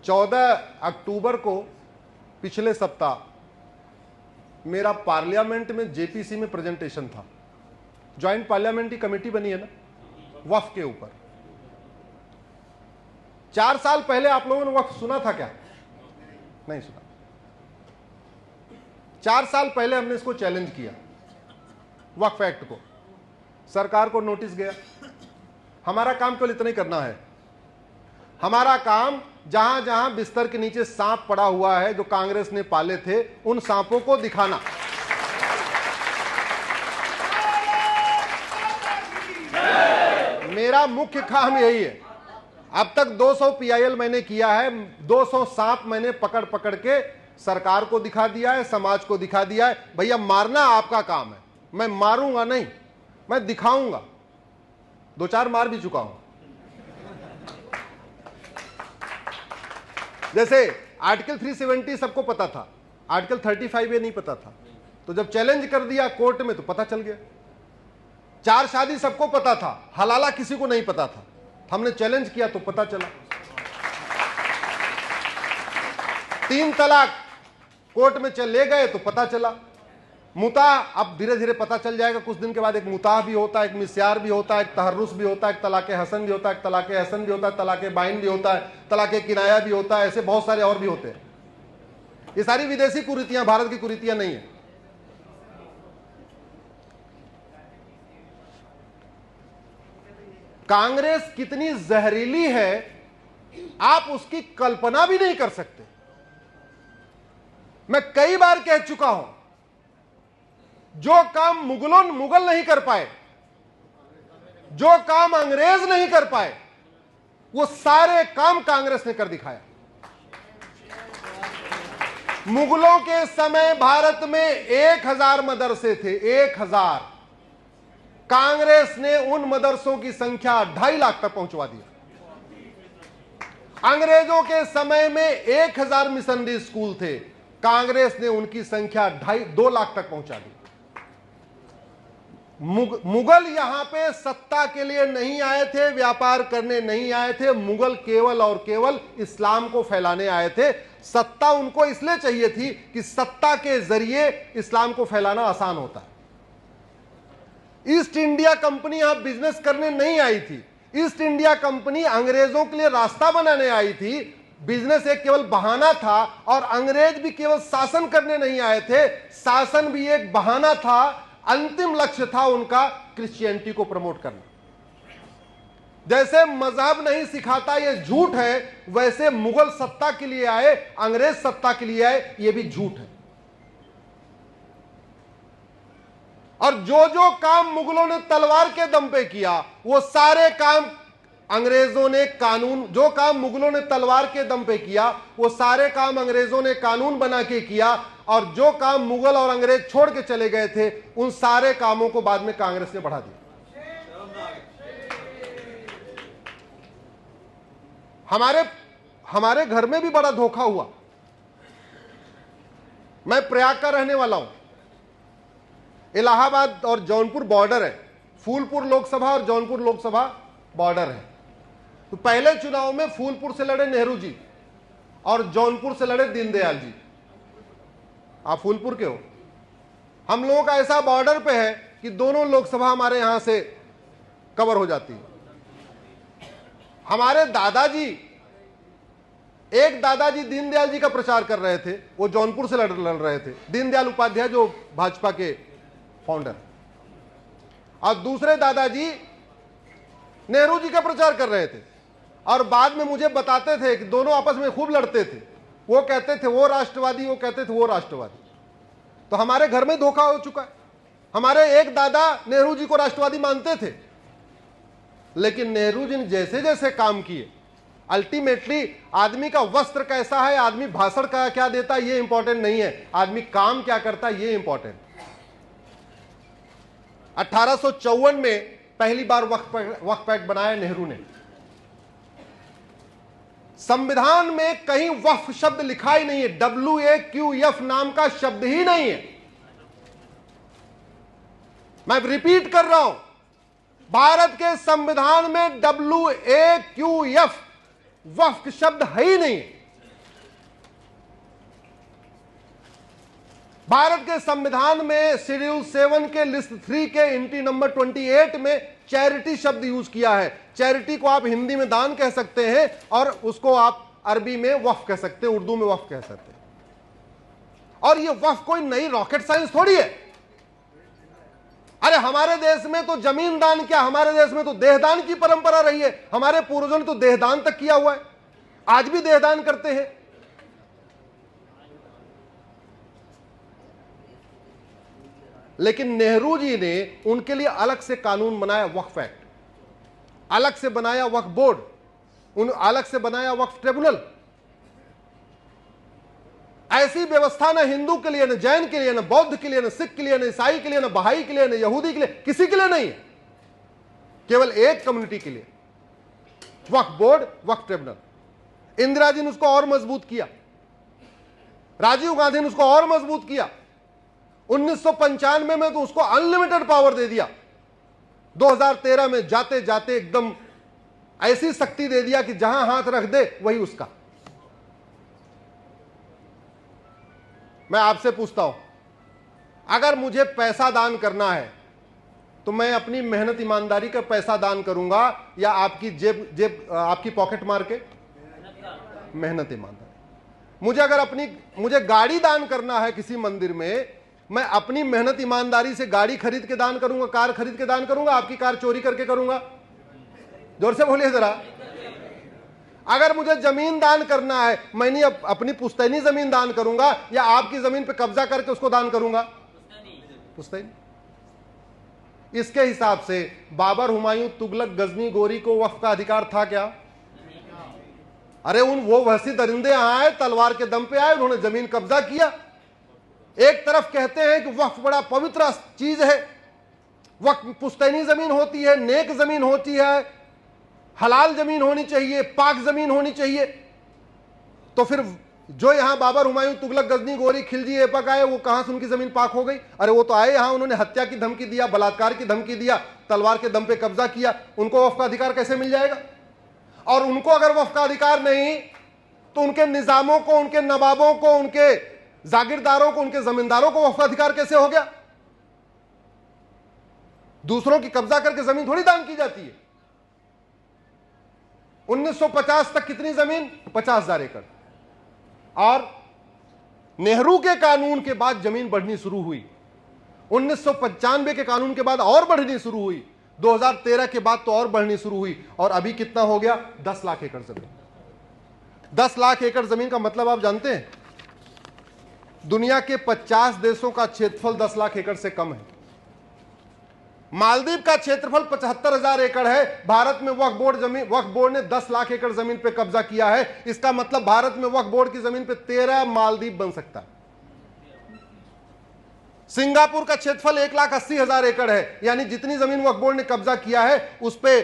14 अक्टूबर को पिछले सप्ताह मेरा पार्लियामेंट में जेपीसी में प्रेजेंटेशन था। ज्वाइंट पार्लियामेंट्री कमेटी बनी है ना वक्फ के ऊपर। 4 साल पहले आप लोगों ने वक्फ सुना था क्या? नहीं सुना। 4 साल पहले हमने इसको चैलेंज किया, वक्फ एक्ट को। सरकार को नोटिस गया। हमारा काम केवल इतना ही करना है। हमारा काम जहां जहां बिस्तर के नीचे सांप पड़ा हुआ है जो कांग्रेस ने पाले थे, उन सांपों को दिखाना। मेरा मुख्य काम यही है। अब तक 200 पीआईएल मैंने किया है, 200 सांप मैंने पकड़ पकड़ के सरकार को दिखा दिया है, समाज को दिखा दिया है। भैया मारना आपका काम है, मैं मारूंगा नहीं, मैं दिखाऊंगा। 2-4 मार भी चुका हूं। जैसे आर्टिकल 370 सबको पता था, आर्टिकल 35 ये नहीं पता था। तो जब चैलेंज कर दिया कोर्ट में तो पता चल गया। 4 शादी सबको पता था, हलाला किसी को नहीं पता था। हमने चैलेंज किया तो पता चला। 3 तलाक कोर्ट में चले गए तो पता चला। मुता अब धीरे धीरे पता चल जाएगा कुछ दिन के बाद। एक मुता भी होता है, एक मिस्यार भी होता है, एक तहर्रुस भी होता है, एक तलाके हसन भी होता है, एक तलाके हसन भी होता है, तलाके बाइन भी होता है, तलाके किनाया भी होता है। ऐसे बहुत सारे और भी होते हैं। ये सारी विदेशी कुरीतियां, भारत की कुरीतियां नहीं है। कांग्रेस कितनी जहरीली है आप उसकी कल्पना भी नहीं कर सकते। मैं कई बार कह चुका हूं, जो काम मुगल नहीं कर पाए, जो काम अंग्रेज नहीं कर पाए, वो सारे काम कांग्रेस ने कर दिखाया। मुगलों के समय भारत में 1000 मदरसे थे, 1000। कांग्रेस ने उन मदरसों की संख्या 2.5 लाख तक पहुंचवा दिया। अंग्रेजों के समय में 1000 मिशनरी स्कूल थे, कांग्रेस ने उनकी संख्या 2.5 लाख तक पहुंचा दी। मुगल यहां पे सत्ता के लिए नहीं आए थे, व्यापार करने नहीं आए थे। मुगल केवल और केवल इस्लाम को फैलाने आए थे। सत्ता उनको इसलिए चाहिए थी कि सत्ता के जरिए इस्लाम को फैलाना आसान होता है। ईस्ट इंडिया कंपनी यहां बिजनेस करने नहीं आई थी। ईस्ट इंडिया कंपनी अंग्रेजों के लिए रास्ता बनाने आई थी। बिजनेस एक केवल बहाना था, और अंग्रेज भी केवल शासन करने नहीं आए थे, शासन भी एक बहाना था। अंतिम लक्ष्य था उनका क्रिश्चियनिटी को प्रमोट करना। जैसे मजहब नहीं सिखाता ये झूठ है, वैसे मुगल सत्ता के लिए आए, अंग्रेज सत्ता के लिए आए, ये भी झूठ है। और जो काम मुगलों ने तलवार के दम पे किया, वो सारे काम अंग्रेजों ने कानून, जो काम मुगलों ने तलवार के दम पे किया, वो सारे काम अंग्रेजों ने कानून बना के किया। और जो काम मुगल और अंग्रेज छोड़ के चले गए थे, उन सारे कामों को बाद में कांग्रेस ने बढ़ा दिया। हमारे घर में भी बड़ा धोखा हुआ। मैं प्रयाग का रहने वाला हूं। इलाहाबाद और जौनपुर बॉर्डर है, फूलपुर लोकसभा और जौनपुर लोकसभा बॉर्डर है। तो पहले चुनाव में फूलपुर से लड़े नेहरू जी और जौनपुर से लड़े दीनदयाल जी। आप फूलपुर के हो। हम लोगों का ऐसा बॉर्डर पे है कि दोनों लोकसभा हमारे यहां से कवर हो जाती है। हमारे दादाजी, एक दादाजी दीनदयाल जी का प्रचार कर रहे थे, वो जौनपुर से लड़ रहे थे। दीनदयाल उपाध्याय जो भाजपा के फाउंडर, और दूसरे दादाजी नेहरू जी का प्रचार कर रहे थे। और बाद में मुझे बताते थे कि दोनों आपस में खूब लड़ते थे। वो कहते थे वो राष्ट्रवादी, वो कहते थे वो राष्ट्रवादी। तो हमारे घर में धोखा हो चुका है। हमारे एक दादा नेहरू जी को राष्ट्रवादी मानते थे, लेकिन नेहरू जी ने जैसे जैसे काम किए, अल्टीमेटली आदमी का वस्त्र कैसा है, आदमी भाषण का क्या देता है, ये इंपॉर्टेंट नहीं है, आदमी काम क्या करता है ये इंपॉर्टेंट। 1854 में पहली बार वक्फ एक्ट बनाया नेहरू ने। संविधान में कहीं वक्फ शब्द लिखा ही नहीं है। WAQF नाम का शब्द ही नहीं है। मैं रिपीट कर रहा हूं, भारत के संविधान में WAQF वक्फ शब्द है ही नहीं। भारत के संविधान में शेड्यूल 7 के लिस्ट 3 के एंट्री नंबर 28 में चैरिटी शब्द यूज किया है। चैरिटी को आप हिंदी में दान कह सकते हैं और उसको आप अरबी में वक्फ कह सकते हैं, उर्दू में वक्फ कह सकते हैं। और ये वक्फ कोई नई रॉकेट साइंस थोड़ी है। अरे हमारे देश में तो जमीन दान क्या, हमारे देश में तो देहदान की परंपरा रही है। हमारे पूर्वजों ने तो देहदान तक किया हुआ है, आज भी देहदान करते हैं। लेकिन नेहरू जी ने उनके लिए अलग से कानून बनाया, वक्फ एक्ट, अलग से बनाया वक्फ बोर्ड, उन अलग से बनाया वक्फ ट्रिब्यूनल। ऐसी व्यवस्था न हिंदू के लिए, न जैन के लिए, न बौद्ध के लिए, न सिख के लिए, न ईसाई के लिए, न बहाई के लिए, न यहूदी के लिए, किसी के लिए नहीं है, केवल एक कम्युनिटी के लिए वक्फ बोर्ड, वक्फ ट्रिब्यूनल। इंदिरा जी ने उसको और मजबूत किया, राजीव गांधी ने उसको और मजबूत किया। 1995 में तो उसको अनलिमिटेड पावर दे दिया। 2013 में जाते जाते एकदम ऐसी शक्ति दे दिया कि जहां हाथ रख दे वही उसका। मैं आपसे पूछता हूं, अगर मुझे पैसा दान करना है तो मैं अपनी मेहनत ईमानदारी का पैसा दान करूंगा या आपकी जेब आपकी पॉकेट मार के? मेहनत ईमानदारी। मुझे गाड़ी दान करना है किसी मंदिर में, मैं अपनी मेहनत ईमानदारी से गाड़ी खरीद के दान करूंगा, कार खरीद के दान करूंगा, आपकी कार चोरी करके करूंगा? जोर से बोलिए जरा। अगर मुझे जमीन दान करना है, मैं नहीं अपनी पुश्तैनी जमीन दान करूंगा या आपकी जमीन पे कब्जा करके उसको दान करूंगा? पुश्तैनी। इसके हिसाब से बाबर, हुमायूं, तुगलक, गजनी, गोरी को वक्फ का अधिकार था क्या? अरे वो वहशी दरिंदे यहां आए, तलवार के दम पे आए, उन्होंने जमीन कब्जा किया। एक तरफ कहते हैं कि वक्फ बड़ा पवित्र चीज है, वक्फ पुश्तैनी जमीन होती है, नेक जमीन होती है, हलाल जमीन होनी चाहिए, पाक जमीन होनी चाहिए। तो फिर जो यहां बाबर, हुमायूं, तुगलक, गजनी, गोरी, खिलजी, ऐबक आए, वो कहां से उनकी जमीन पाक हो गई? अरे वो तो आए यहां, उन्होंने हत्या की धमकी दिया, बलात्कार की धमकी दिया, तलवार के दम पे कब्जा किया, उनको वक्फ का अधिकार कैसे मिल जाएगा? और उनको अगर वक्फ का अधिकार नहीं तो उनके निजामों को, उनके नवाबों को, उनके जागीरदारों को, उनके जमींदारों को वक्फ का अधिकार कैसे हो गया? दूसरों की कब्जा करके जमीन थोड़ी दान की जाती है। 1950 तक कितनी जमीन? 50,000 एकड़। और नेहरू के कानून के बाद जमीन बढ़नी शुरू हुई। 1995 के कानून के बाद और बढ़नी शुरू हुई। 2013 के बाद तो और बढ़नी शुरू हुई। और अभी कितना हो गया? 10 लाख एकड़ जमीन। 10 लाख एकड़ जमीन का मतलब आप जानते हैं? दुनिया के 50 देशों का क्षेत्रफल 10 लाख एकड़ से कम है। मालदीव का क्षेत्रफल 75,000 एकड़ है। भारत में वक्फ बोर्ड ने 10 लाख एकड़ जमीन पे कब्जा किया है। इसका मतलब भारत में वक्फ बोर्ड की जमीन पे 13 मालदीव बन सकता है। सिंगापुर का क्षेत्रफल 1,80,000 एकड़ है, यानी जितनी जमीन वक्फ बोर्ड ने कब्जा किया है उस पे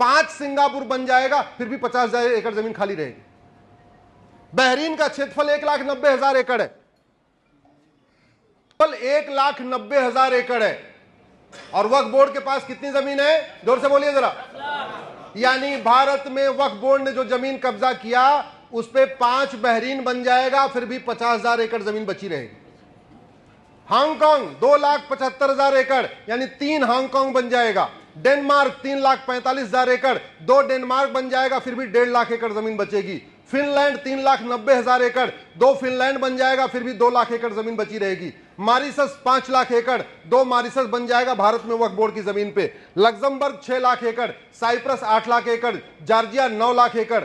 5 सिंगापुर बन जाएगा, फिर भी 50,000 एकड़ जमीन खाली रहेगी। बहरीन का क्षेत्रफल 1,90,000 एकड़ है, 1,90,000 एकड़ है। और वक्फ बोर्ड के पास कितनी जमीन है? जोर से बोलिए जरा। यानी भारत में वक्फ बोर्ड ने जो जमीन कब्जा किया उस पे 5 बहरीन बन जाएगा, फिर भी 50,000 एकड़ जमीन बची रहेगी। हांगकांग 2,75,000 एकड़, यानी 3 हांगकांग बन जाएगा। डेनमार्क 3,45,000 एकड़, 2 डेनमार्क बन जाएगा, फिर भी 1.5 लाख एकड़ जमीन बचेगी। फिनलैंड 3,90,000 एकड़, 2 फिनलैंड बन जाएगा, फिर भी 2 लाख एकड़ जमीन बची रहेगी। मॉरिशस 5 लाख एकड़, 2 मॉरिशस बन जाएगा भारत में वक्फ बोर्ड की जमीन पे। लग्जमबर्ग 6 लाख एकड़, साइप्रस 8 लाख एकड़, जॉर्जिया 9 लाख एकड़।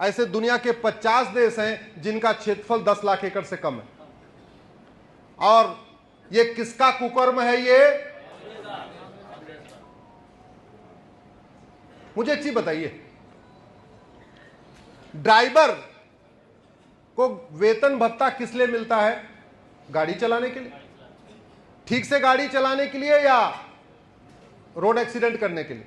ऐसे दुनिया के 50 देश हैं जिनका क्षेत्रफल 10 लाख एकड़ से कम है। और ये किसका कुकर्म है? ये मुझे एक चीज बताइए, ड्राइवर को वेतन भत्ता किस लिए मिलता है? गाड़ी चलाने के लिए, ठीक से गाड़ी चलाने के लिए या रोड एक्सीडेंट करने के लिए?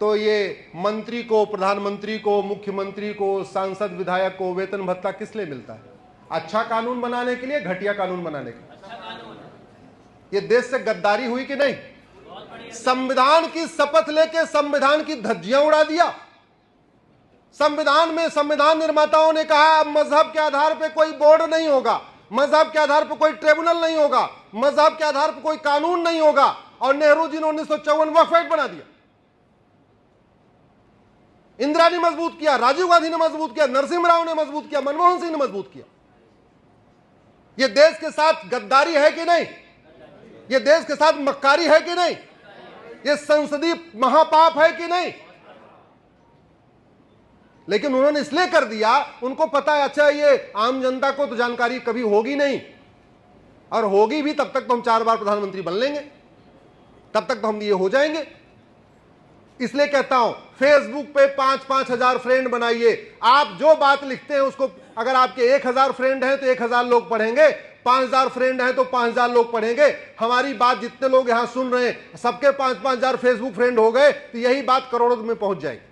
तो ये मंत्री को, प्रधानमंत्री को, मुख्यमंत्री को, सांसद, विधायक को वेतन भत्ता किस लिए मिलता है? अच्छा कानून बनाने के लिए, घटिया कानून बनाने के लिए। ये देश से गद्दारी हुई कि नहीं? संविधान की शपथ लेके संविधान की धज्जियां उड़ा दिया। संविधान में संविधान निर्माताओं ने कहा अब मजहब के आधार पे कोई बोर्ड नहीं होगा, मजहब के आधार पर कोई ट्रिब्यूनल नहीं होगा, मजहब के आधार पर कोई कानून नहीं होगा। और नेहरू जी ने 1954 वक्फ एक्ट बना दिया। इंदिरा ने मजबूत किया, राजीव गांधी ने मजबूत किया, नरसिम्हा राव ने मजबूत किया, मनमोहन सिंह ने मजबूत किया। यह देश के साथ गद्दारी है कि नहीं? यह देश के साथ मक्कारी है कि नहीं? यह संसदीय महापाप है कि नहीं? लेकिन उन्होंने इसलिए कर दिया, उनको पता है अच्छा ये आम जनता को तो जानकारी कभी होगी नहीं, और होगी भी तब तक तो हम 4 बार प्रधानमंत्री बन लेंगे, तब तक तो हम ये हो जाएंगे। इसलिए कहता हूं फेसबुक पे 5-5 हजार फ्रेंड बनाइए। आप जो बात लिखते हैं उसको, अगर आपके 1000 फ्रेंड हैं तो 1000 लोग पढ़ेंगे, 5000 फ्रेंड हैं तो 5000 लोग पढ़ेंगे। हमारी बात जितने लोग यहां सुन रहे हैं सबके 5-5 हजार फेसबुक फ्रेंड हो गए तो यही बात करोड़ों में पहुंच जाएगी।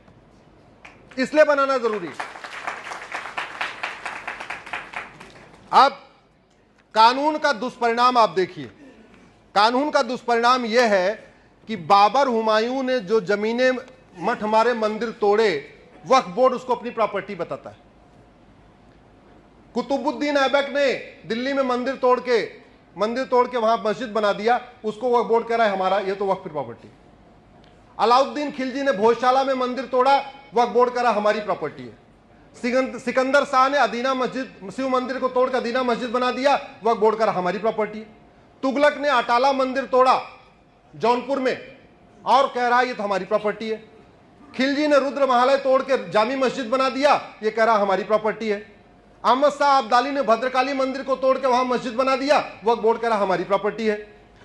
इसलिए बनाना जरूरी है। अब कानून का दुष्परिणाम आप देखिए। कानून का दुष्परिणाम यह है कि बाबर हुमायूं ने जो जमीनें मठ हमारे मंदिर तोड़े, वक्फ बोर्ड उसको अपनी प्रॉपर्टी बताता है। कुतुबुद्दीन ऐबक ने दिल्ली में मंदिर तोड़ के वहां मस्जिद बना दिया, उसको वक्फ बोर्ड कह रहा है हमारा, ये तो वक्फ प्रॉपर्टी। अलाउद्दीन खिलजी ने भोजशाला में मंदिर तोड़ा, वक्फ बोर्ड कह रहा हमारी प्रॉपर्टी है। सिकंदर शाह ने अदीना मस्जिद, शिव मंदिर को तोड़कर अदीना मस्जिद बना दिया, वक्फ बोर्ड कह रहा हमारी प्रॉपर्टी है। तुगलक ने अटाला मंदिर तोड़ा जौनपुर में और कह रहा है ये तो हमारी प्रॉपर्टी है। खिलजी ने रुद्र महालय तोड़ के जामी मस्जिद बना दिया, ये कह रहा हमारी प्रॉपर्टी है। अहमद शाह अब्दाली ने भद्रकाली मंदिर को तोड़ के वहां मस्जिद बना दिया, वक्फ बोर्ड कह रहा हमारी प्रॉपर्टी है।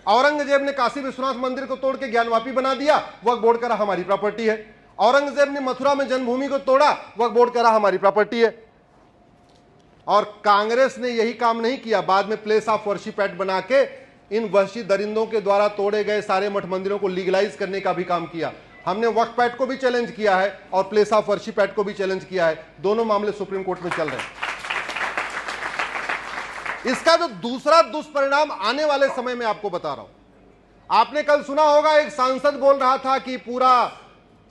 औरंगजेब ने काशी विश्वनाथ मंदिर को तोड़ के ज्ञानवापी बना दिया, वक्फ बोर्ड कह रहा हमारी प्रॉपर्टी है। औरंगजेब ने मथुरा में जन्मभूमि को तोड़ा, वक्फ बोर्ड कह रहा हमारी प्रॉपर्टी है। और कांग्रेस ने यही काम नहीं किया, बाद में प्लेस ऑफ वर्शिप एक्ट बना के इन वहशी दरिंदों के द्वारा तोड़े गए सारे मठ मंदिरों को लीगलाइज करने का भी काम किया। हमने वक्फ एक्ट को भी चैलेंज किया है और प्लेस ऑफ वर्शिप एक्ट को भी चैलेंज किया है। दोनों मामले सुप्रीम कोर्ट में चल रहे हैं। इसका जो दूसरा दुष्परिणाम आने वाले समय में आपको बता रहा हूं। आपने कल सुना होगा एक सांसद बोल रहा था कि पूरा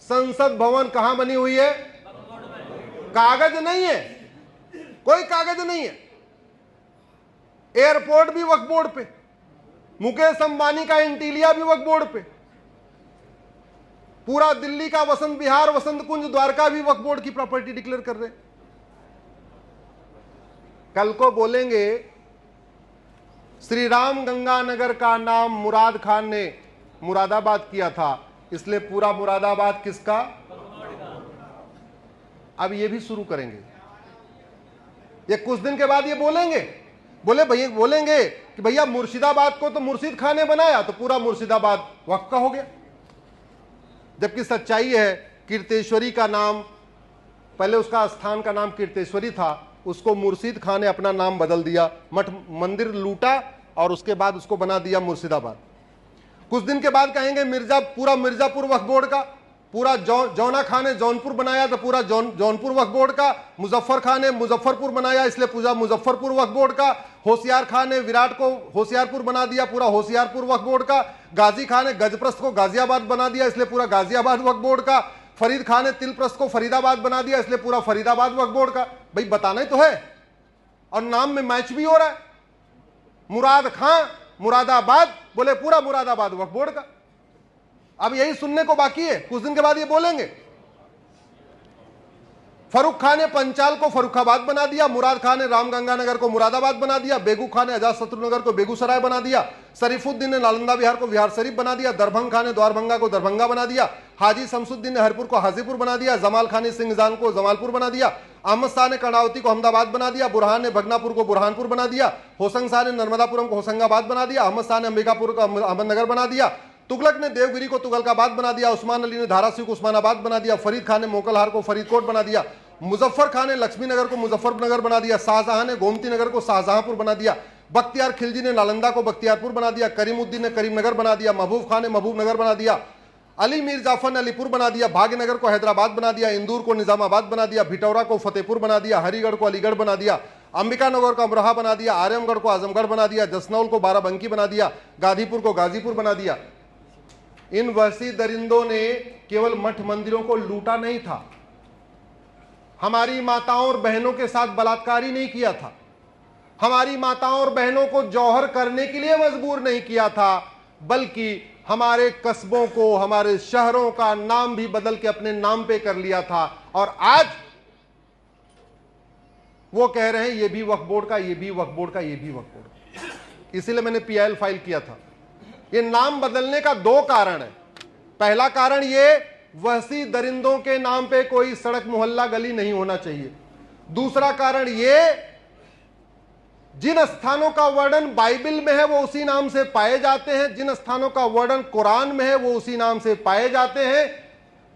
संसद भवन कहां बनी हुई है? कागज नहीं है, कोई कागज नहीं है। एयरपोर्ट भी वक्फ बोर्ड पे, मुकेश अंबानी का इंटीलिया भी वक्फ बोर्ड पे, पूरा दिल्ली का वसंत विहार, वसंत कुंज, द्वारका भी वक्फ बोर्ड की प्रॉपर्टी डिक्लेयर कर रहे हैं। कल को बोलेंगे श्री राम गंगानगर का नाम मुराद खान ने मुरादाबाद किया था, इसलिए पूरा मुरादाबाद किसका? अब ये भी शुरू करेंगे। ये कुछ दिन के बाद ये बोलेंगे कि भैया मुर्शिदाबाद को तो मुर्शिद खान ने बनाया तो पूरा मुर्शिदाबाद वक्फ का हो गया। जबकि सच्चाई है कीर्तेश्वरी का नाम, पहले उसका स्थान का नाम कीर्तेश्वरी था, उसको मुर्शिद खान ने अपना नाम बदल दिया, मठ मंदिर लूटा और उसके बाद उसको बना दिया मुर्शिदाबाद। कुछ दिन के बाद कहेंगे पूरा मिर्जापुर वक्फ बोर्ड का, पूरा जौना खान ने जौनपुर बनाया तो पूरा जौनपुर वक्फ बोर्ड का, मुजफ्फर खान ने मुजफ्फरपुर बनाया इसलिए पूरा मुजफ्फरपुर वक्फ बोर्ड का, होशियार खान ने विराट को होशियारपुर बना दिया, पूरा होशियारपुर वक्फ बोर्ड का, गाजी खान ने गजप्रस्थ को गाजियाबाद बना दिया इसलिए पूरा गाजियाबाद वक्फ बोर्ड का, फरीद खान ने तिलप्रस्थ को फरीदाबाद बना दिया इसलिए पूरा फरीदाबाद वक्फ बोर्ड का। भाई बताना ही तो है, और नाम में मैच भी हो रहा है। मुराद खान मुरादाबाद बोले पूरा मुरादाबाद वक्फ बोर्ड का। अब यही सुनने को बाकी है, कुछ दिन के बाद ये बोलेंगे। फरूख खान ने पंचाल को फरुखाबाद बना दिया, मुराद खान ने रामगंगानगर को मुरादाबाद बना दिया, बेगू खान ने अजात शत्रु नगर को बेगूसराय बना दिया, शरीफुद्दीन ने नालंदा बिहार को बिहार शरीफ बना दिया, दरभंग खान ने द्वारभंगा को दरभंगा बना दिया, हाजी शमसुद्दीन ने हरपुर को हाजीपुर बना दिया, जमाल खान ने सिंहजान को जमालपुर बना दिया, अहमद शाह ने कर्णावती को अहमदाबाद बना दिया, बुरहान ने भगनापुर को बुरहानपुर बना दिया, होशंग शाह ने नर्मदापुरम को होशंगाबाद बना दिया, अहमद शाह ने अंबिकापुर को अहमदनगर बना दिया, तुगलक ने देवगिरी को तुगलकाबाद बना दिया, उस्मान अली ने धाराशिव को उस्मानाबाद बना दिया, फरीद खान ने मोकलहार को फरीदकोट बना दिया, मुजफ्फर खान ने लक्ष्मी नगर को मुजफ्फरनगर बना दिया, शाहजहां ने गोमती नगर को शाहजहांपुर बना दिया, बख्तियार खिलजी ने नालंदा को बख्तियारपुर बना दिया, करीमुद्दीन ने करीमनगर बना दिया, महबूब खान ने महबूबनगर बना दिया, अली मीर जाफर ने अलीपुर बना दिया, भाग्यनगर को हैदराबाद बना दिया, इंदौर को निजामाबाद बना दिया, भिटौरा को फतेहपुर बना दिया, हरिगढ़ को अलीगढ़ बना दिया, अंबिकानगर को अमरोहा बना दिया, आर्यमगढ़ को आजमगढ़ बना दिया, जसनौल को बाराबंकी बना दिया, गाजीपुर को गाजीपुर बना दिया। इन वहशी दरिंदों ने केवल मठ मंदिरों को लूटा नहीं था, हमारी माताओं और बहनों के साथ बलात्कार ही नहीं किया था, हमारी माताओं और बहनों को जौहर करने के लिए मजबूर नहीं किया था, बल्कि हमारे कस्बों को, हमारे शहरों का नाम भी बदल के अपने नाम पे कर लिया था। और आज वो कह रहे हैं ये भी वक्फ बोर्ड का, ये भी वक्फ बोर्ड का, ये भी वक्फ बोर्ड का। इसीलिए मैंने पीआईएल फाइल किया था। ये नाम बदलने का दो कारण है। पहला कारण ये, वहसी दरिंदों के नाम पे कोई सड़क, मोहल्ला, गली नहीं होना चाहिए। दूसरा कारण ये, जिन स्थानों का वर्णन बाइबल में है वो उसी नाम से पाए जाते हैं, जिन स्थानों का वर्णन कुरान में है वो उसी नाम से पाए जाते हैं,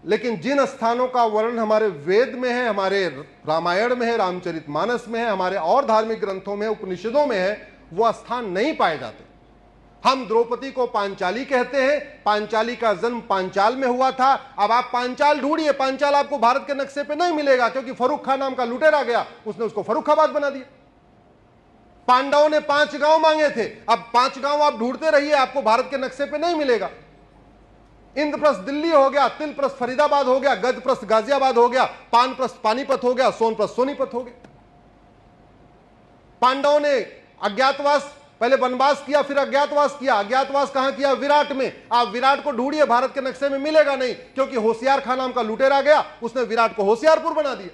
लेकिन जिन स्थानों का वर्णन हमारे वेद में है, हमारे रामायण में है, रामचरितमानस में है, हमारे और धार्मिक ग्रंथों में, उपनिषदों में है, वो स्थान नहीं पाए जाते। हम द्रौपदी को पांचाली कहते हैं, पांचाली का जन्म पांचाल में हुआ था। अब आप पांचाल ढूंढिए, पांचाल आपको भारत के नक्शे पे नहीं मिलेगा, क्योंकि फर्रुख खान नाम का लुटेरा गया, उसने उसको फर्रुखाबाद बना दिया। पांडवों ने 5 गांव मांगे थे, अब 5 गांव आप ढूंढते रहिए, आपको भारत के नक्शे पे नहीं मिलेगा। इंद्रप्रस्थ दिल्ली हो गया, तिलप्रस्थ फरीदाबाद हो गया, गजप्रस्थ गाजियाबाद हो गया, पानप्रस्थ पानीपत हो गया, सोनप्रस्थ सोनीपत हो गया। पांडवों ने अज्ञातवास, पहले वनवास किया, फिर अज्ञातवास किया। अज्ञातवास कहां किया? विराट में। आप विराट को ढूंढिए, भारत के नक्शे में मिलेगा नहीं, क्योंकि होशियार खान नाम का लुटेरा गया, उसने विराट को होशियारपुर बना दिया।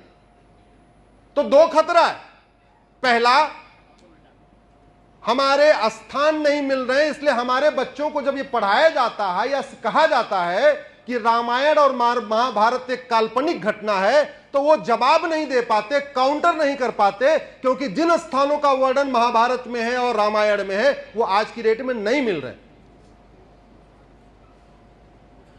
तो दो खतरा है। पहला, हमारे स्थान नहीं मिल रहे, इसलिए हमारे बच्चों को जब ये पढ़ाया जाता है या कहा जाता है कि रामायण और महाभारत एक काल्पनिक घटना है, तो वो जवाब नहीं दे पाते, काउंटर नहीं कर पाते, क्योंकि जिन स्थानों का वर्णन महाभारत में है और रामायण में है वो आज की डेट में नहीं मिल रहे।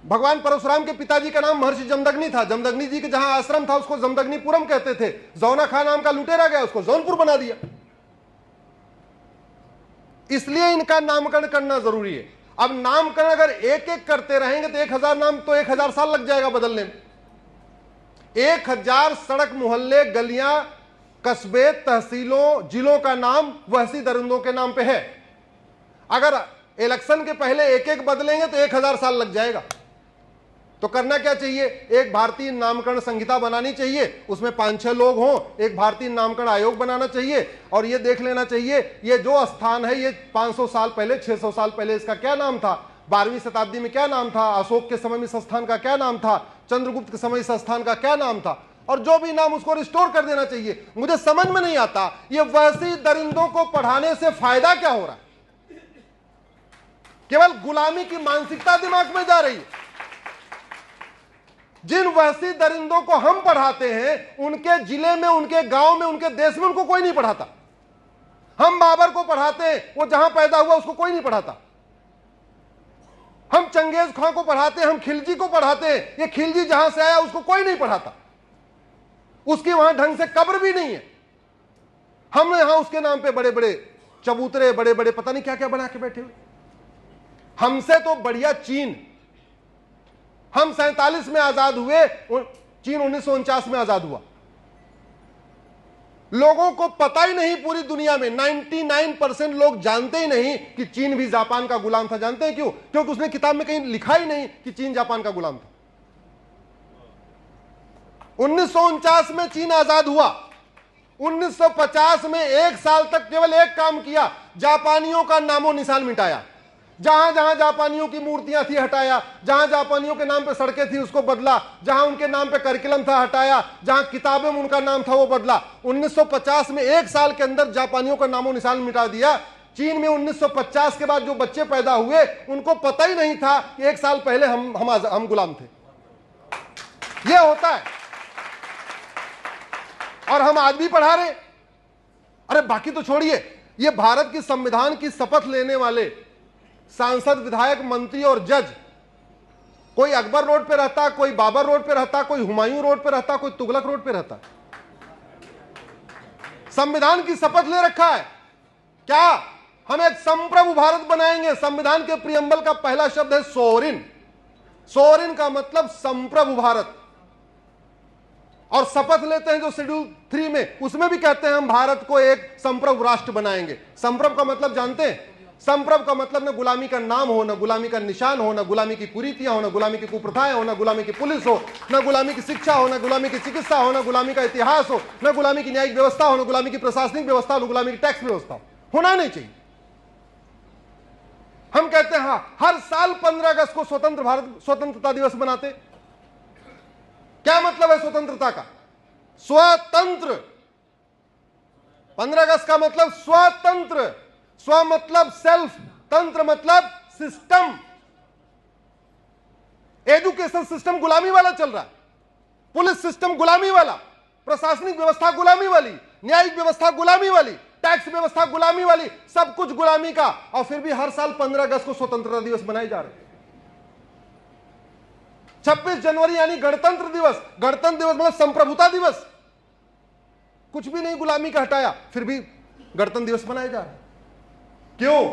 भगवान परशुराम के पिताजी का नाम महर्षि जमदग्नि था। जमदग्नि जी के जहां आश्रम था उसको जमदग्निपुरम कहते थे। जौना खान नाम का लुटेरा गया, उसको जौनपुर बना दिया। इसलिए इनका नामकरण करना जरूरी है। अब नामकरण अगर एक एक करते रहेंगे तो 1000 नाम तो 1000 साल लग जाएगा बदलने में। 1000 सड़क, मोहल्ले, गलियां, कस्बे, तहसीलों, जिलों का नाम वहसी दरिंदों के नाम पे है। अगर इलेक्शन के पहले एक एक बदलेंगे तो 1000 साल लग जाएगा। तो करना क्या चाहिए? एक भारतीय नामकरण संहिता बनानी चाहिए, उसमें 5-6 लोग हों, एक भारतीय नामकरण आयोग बनाना चाहिए, और यह देख लेना चाहिए ये जो स्थान है ये 500 साल पहले, 600 साल पहले इसका क्या नाम था, 12वीं शताब्दी में क्या नाम था, अशोक के समय में इस स्थान का क्या नाम था, चंद्रगुप्त के समय इस स्थान का क्या नाम था, और जो भी नाम उसको रिस्टोर कर देना चाहिए। मुझे समझ में नहीं आता ये वहसी दरिंदों को पढ़ाने से फायदा क्या हो रहा है? केवल गुलामी की मानसिकता दिमाग में जा रही है। जिन वहसी दरिंदों को हम पढ़ाते हैं, उनके जिले में, उनके गांव में, उनके देश में उनको कोई नहीं पढ़ाता। हम बाबर को पढ़ाते हैं, वो जहां पैदा हुआ उसको कोई नहीं पढ़ाता। हम चंगेज खां को पढ़ाते हैं, हम खिलजी को पढ़ाते हैं, ये खिलजी जहां से आया उसको कोई नहीं पढ़ाता। उसकी वहां ढंग से कब्र भी नहीं है। हम यहां उसके नाम पे बड़े बड़े चबूतरे, बड़े बड़े पता नहीं क्या क्या बना के बैठे हुए। हमसे तो बढ़िया चीन, हम 47 में आजाद हुए, चीन 1949 में आजाद हुआ। लोगों को पता ही नहीं, पूरी दुनिया में 99% लोग जानते ही नहीं कि चीन भी जापान का गुलाम था। जानते हैं क्यों? क्योंकि उसने किताब में कहीं लिखा ही नहीं कि चीन जापान का गुलाम था। 1949 में चीन आजाद हुआ। 1950 में 1 साल तक केवल एक काम किया, जापानियों का नामो निशान मिटाया। जहां जहां जापानियों की मूर्तियां थी हटाया, जहां जापानियों के नाम पे सड़कें थी उसको बदला, जहां उनके नाम पे करिकुलम था हटाया, जहां किताबें में उनका नाम था वो बदला। 1950 में 1 साल के अंदर जापानियों का नामो निशान मिटा दिया। चीन में 1950 के बाद जो बच्चे पैदा हुए उनको पता ही नहीं था कि 1 साल पहले हम गुलाम थे। यह होता है, और हम आज भी पढ़ा रहे। अरे बाकी तो छोड़िए, ये भारत की संविधान की शपथ लेने वाले सांसद, विधायक, मंत्री और जज, कोई अकबर रोड पे रहता, कोई बाबर रोड पे रहता, कोई हुमायूं रोड पे रहता, कोई तुगलक रोड पे रहता, संविधान की शपथ ले रखा है। क्या हम एक संप्रभु भारत बनाएंगे? संविधान के प्रियम्बल का पहला शब्द है सोवरिन। सोवरिन का मतलब संप्रभु भारत। और शपथ लेते हैं जो शेड्यूल 3 में, उसमें भी कहते हैं हम भारत को एक संप्रभु राष्ट्र बनाएंगे। संप्रभु का मतलब जानते हैं? संप्रभु का मतलब न गुलामी का नाम हो, न गुलामी का निशान हो, न गुलामी की कुरीतियां हो, न गुलामी की कुप्रथाएं हो, न गुलामी की पुलिस हो, न गुलामी की शिक्षा हो, न गुलामी की चिकित्सा हो, न गुलामी का इतिहास हो, न गुलामी की न्यायिक व्यवस्था हो, न गुलामी की प्रशासनिक व्यवस्था हो, न गुलामी की टैक्स व्यवस्था हो। होना नहीं चाहिए। हम कहते हैं हाँ, हर साल 15 अगस्त को स्वतंत्रता दिवस मनाते। क्या मतलब है स्वतंत्रता का? स्वतंत्र। 15 अगस्त का मतलब स्वतंत्र। स्व मतलब सेल्फ, तंत्र मतलब सिस्टम। एजुकेशन सिस्टम गुलामी वाला चल रहा है, पुलिस सिस्टम गुलामी वाला, प्रशासनिक व्यवस्था गुलामी वाली, न्यायिक व्यवस्था गुलामी वाली, टैक्स व्यवस्था गुलामी वाली, सब कुछ गुलामी का। और फिर भी हर साल 15 अगस्त को स्वतंत्रता दिवस मनाए जा रहे। 26 जनवरी यानी गणतंत्र दिवस। गणतंत्र दिवस मतलब संप्रभुता दिवस। कुछ भी नहीं गुलामी का हटाया, फिर भी गणतंत्र दिवस मनाए जा रहे। क्यों?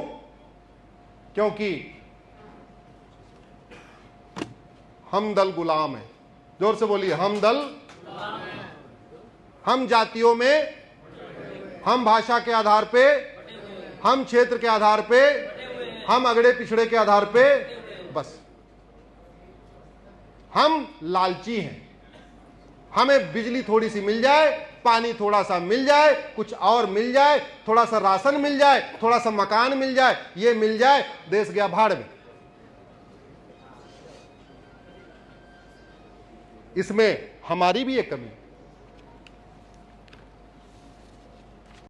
क्योंकि हम दल गुलाम है। जोर से बोलिए, हम दल। हम जातियों में, हम भाषा के आधार पे, हम क्षेत्र के आधार पे, हम अगड़े पिछड़े के आधार पे, बस हम लालची हैं। हमें बिजली थोड़ी सी मिल जाए, पानी थोड़ा सा मिल जाए, कुछ और मिल जाए, थोड़ा सा राशन मिल जाए, थोड़ा सा मकान मिल जाए, ये मिल जाए, देश गया भाड़ में। इसमें हमारी भी एक कमी है।